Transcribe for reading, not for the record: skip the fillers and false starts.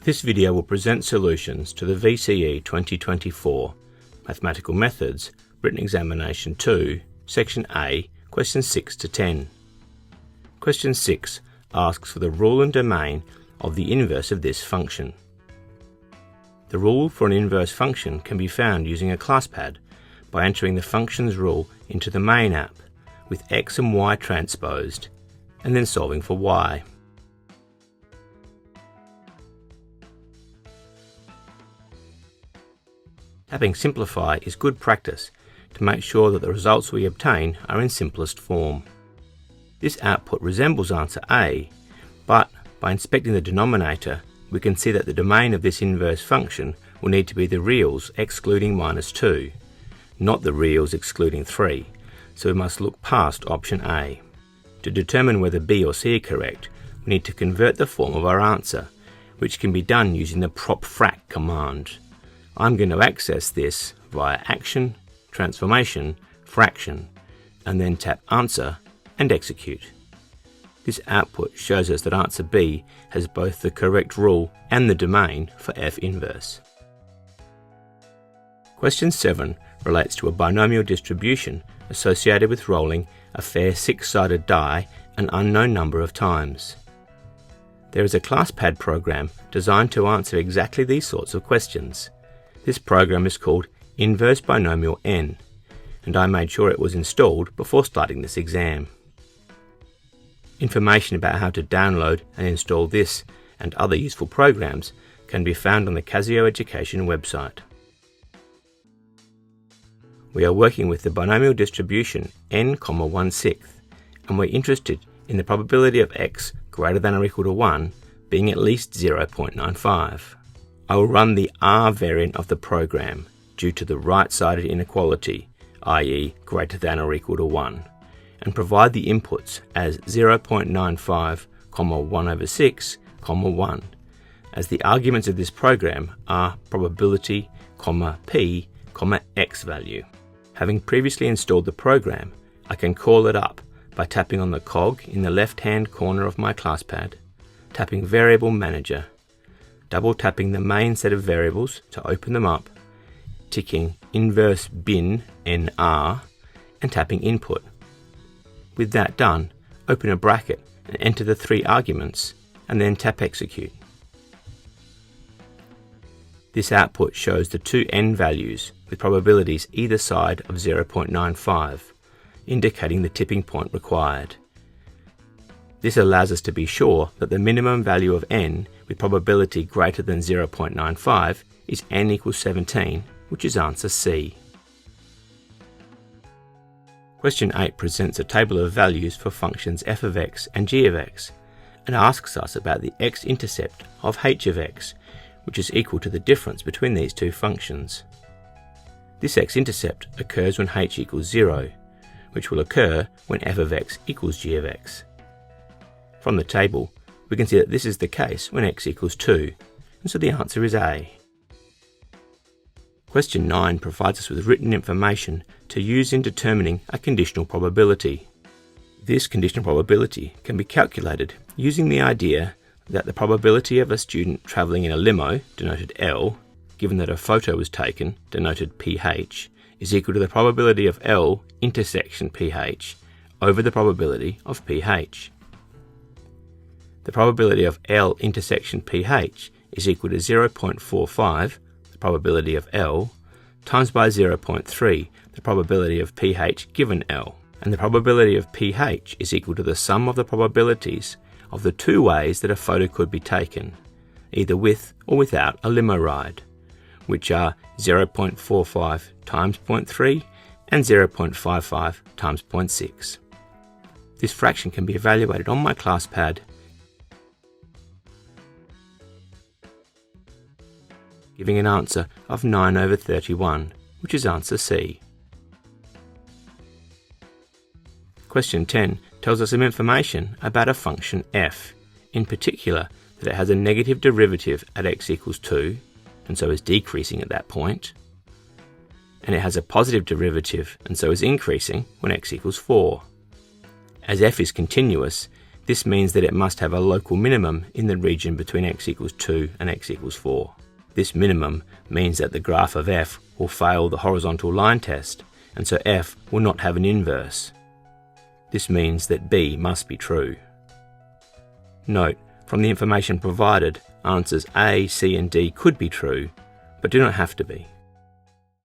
This video will present solutions to the VCE 2024 Mathematical Methods Written Examination 2, Section A, Questions 6 to 10. Question 6 asks for the rule and domain of the inverse of this function. The rule for an inverse function can be found using a ClassPad by entering the function's rule into the main app with x and y transposed, and then solving for y. Tapping Simplify is good practice to make sure that the results we obtain are in simplest form. This output resembles answer A, but by inspecting the denominator, we can see that the domain of this inverse function will need to be the reals excluding -2, not the reals excluding 3, so we must look past option A. To determine whether B or C are correct, we need to convert the form of our answer, which can be done using the propfrac command. I'm going to access this via Action, Transformation, Fraction, and then tap Answer and Execute. This output shows us that answer B has both the correct rule and the domain for F inverse. Question 7 relates to a binomial distribution associated with rolling a fair six-sided die an unknown number of times. There is a ClassPad program designed to answer exactly these sorts of questions. This program is called Inverse Binomial N, and I made sure it was installed before starting this exam. Information about how to download and install this and other useful programs can be found on the Casio Education website. We are working with the binomial distribution n, 1/6, and we're interested in the probability of x greater than or equal to 1 being at least 0.95. I will run the R variant of the program due to the right-sided inequality, i.e. greater than or equal to 1, and provide the inputs as 0.95, 1/6, 1, as the arguments of this program are probability, p, x value. Having previously installed the program, I can call it up by tapping on the cog in the left-hand corner of my ClassPad, tapping Variable Manager, double tapping the main set of variables to open them up, ticking inverse bin nr, and tapping input. With that done, open a bracket and enter the 3 arguments, and then tap execute. This output shows the 2 n values with probabilities either side of 0.95, indicating the tipping point required. This allows us to be sure that the minimum value of n with probability greater than 0.95 is n equals 17, which is answer C. Question 8 presents a table of values for functions f of x and g of x, and asks us about the x-intercept of h of x, which is equal to the difference between these two functions. This x-intercept occurs when h equals 0, which will occur when f of x equals g of x. From the table, we can see that this is the case when x equals 2, and so the answer is A. Question 9 provides us with written information to use in determining a conditional probability. This conditional probability can be calculated using the idea that the probability of a student travelling in a limo, denoted L, given that a photo was taken, denoted PH, is equal to the probability of L intersection PH over the probability of PH. The probability of L intersection PH is equal to 0.45, the probability of L, times by 0.3, the probability of PH given L. And the probability of PH is equal to the sum of the probabilities of the 2 ways that a photo could be taken, either with or without a limo ride, which are 0.45 times 0.3 and 0.55 times 0.6. This fraction can be evaluated on my ClassPad giving an answer of 9/31, which is answer C. Question 10 tells us some information about a function f, in particular that it has a negative derivative at x equals 2, and so is decreasing at that point, and it has a positive derivative and so is increasing when x equals 4. As f is continuous, This means that it must have a local minimum in the region between x equals 2 and x equals 4. This minimum means that the graph of f will fail the horizontal line test, and so f will not have an inverse. This means that b must be true. Note, from the information provided, answers A, C and D could be true, but do not have to be.